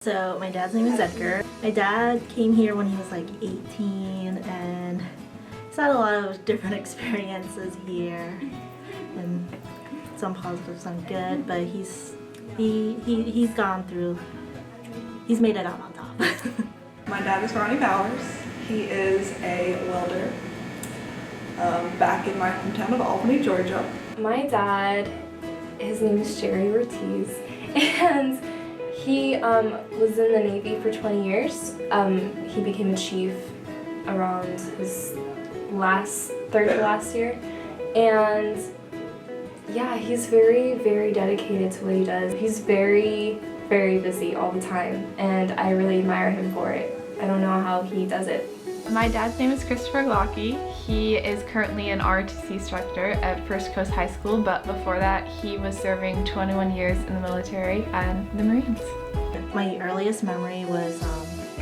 So my dad's name is Edgar. My dad came here when he was like 18 and he's had a lot of different experiences here and some positive, some good, but he's gone through, he's made it out on top. My dad is Ronnie Bowers. He is a welder back in my hometown of Albany, Georgia. My dad, his name is Jerry Ortiz, and he was in the Navy for 20 years. He became a chief around his third to last year. And yeah, he's very, very dedicated to what he does. He's very, very busy all the time, and I really admire him for it. I don't know how he does it. My dad's name is Christopher Glocke. He is currently an ROTC instructor at First Coast High School, but before that he was serving 21 years in the military and the Marines. My earliest memory was,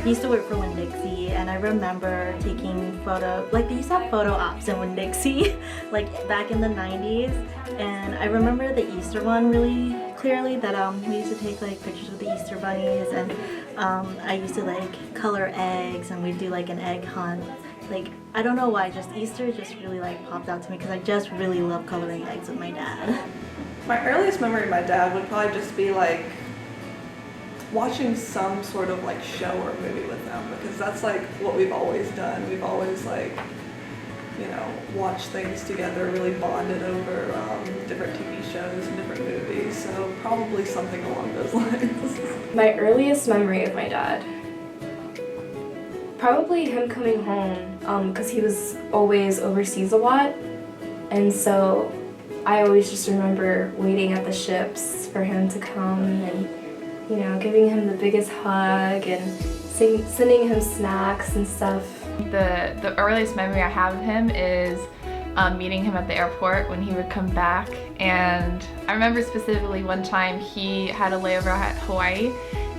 he used to work for Winn-Dixie, and I remember taking they used to have photo ops in Winn-Dixie, like back in the 90s, and I remember the Easter one really clearly, that we used to take like pictures of the Easter bunnies, and I used to like color eggs, and we'd do like an egg hunt. Like, I don't know why, just Easter just really like popped out to me because I just really love coloring eggs with my dad. My earliest memory of my dad would probably just be like watching some sort of like show or movie with them, because that's like what we've always done. We've always like, you know, watched things together, really bonded over different TV shows and different movies, so probably something along those lines. My earliest memory of my dad, probably him coming home, because he was always overseas a lot, and so I always just remember waiting at the ships for him to come and, you know, giving him the biggest hug and sending him snacks and stuff. The earliest memory I have of him is meeting him at the airport when he would come back, and I remember specifically one time he had a layover at Hawaii,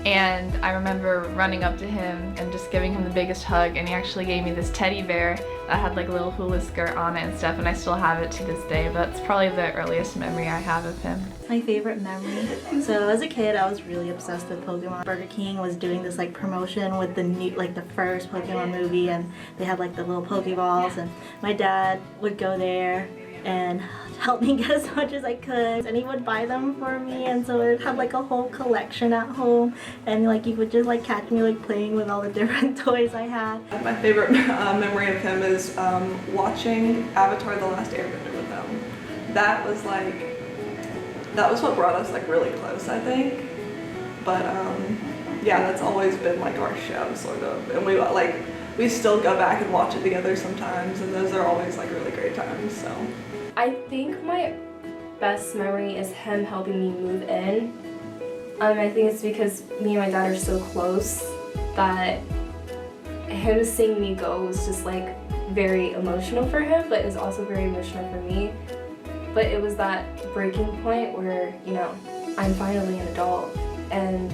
and I remember running up to him and just giving him the biggest hug, and he actually gave me this teddy bear that had like a little hula skirt on it and stuff, and I still have it to this day, but that's probably the earliest memory I have of him. My favorite memory. So as a kid, I was really obsessed with Pokemon. Burger King was doing this like promotion with the new, like the first Pokemon movie, and they had like the little Pokeballs, and my dad would go there and help me get as much as I could, and he would buy them for me, and so I'd have like a whole collection at home, and like you would just like catch me like playing with all the different toys I had. My favorite memory of him is watching Avatar: The Last Airbender with them. That was what brought us like really close, I think. But yeah, that's always been like our show, sort of, and we still go back and watch it together sometimes, and those are always like really great times. So I think my best memory is him helping me move in. I think it's because me and my dad are so close that him seeing me go was just like very emotional for him, but it was also very emotional for me. But it was that breaking point where, you know, I'm finally an adult, and,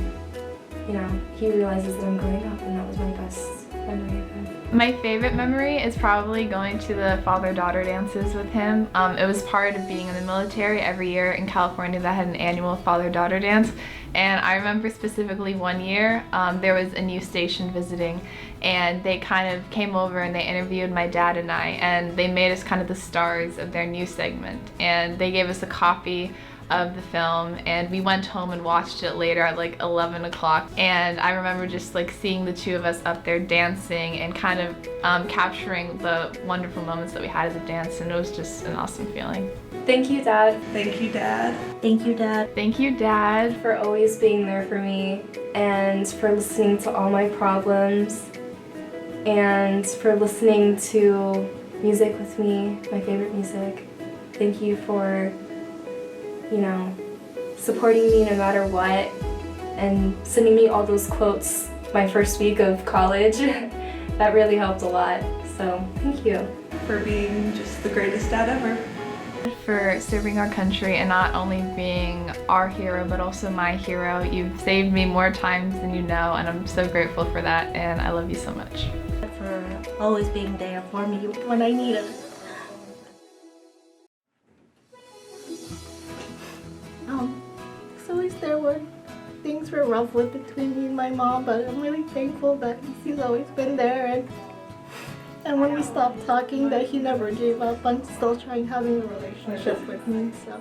you know, he realizes that I'm growing up, and that was my best memory of him. My favorite memory is probably going to the father-daughter dances with him. It was part of being in the military. Every year in California that had an annual father-daughter dance, and I remember specifically one year there was a new station visiting, and they kind of came over and they interviewed my dad and I, and they made us kind of the stars of their new segment, and they gave us a copy of the film, and we went home and watched it later at like 11 o'clock, and I remember just like seeing the two of us up there dancing and kind of capturing the wonderful moments that we had at the dance, and it was just an awesome feeling. Thank you, Dad. thank you, Dad. Thank you, Dad. Thank you, Dad. For always being there for me, and for listening to all my problems, and for listening to music with me, my favorite music. Thank you for, you know, supporting me no matter what, and sending me all those quotes my first week of college. That really helped a lot, so thank you. For being just the greatest dad ever. For serving our country and not only being our hero but also my hero. You've saved me more times than you know, and I'm so grateful for that, and I love you so much. For always being there for me when I need it. He's always there when things were rough with between me and my mom, but I'm really thankful that he's always been there, and when we stopped talking, that he never gave up on still trying having a relationship with me. So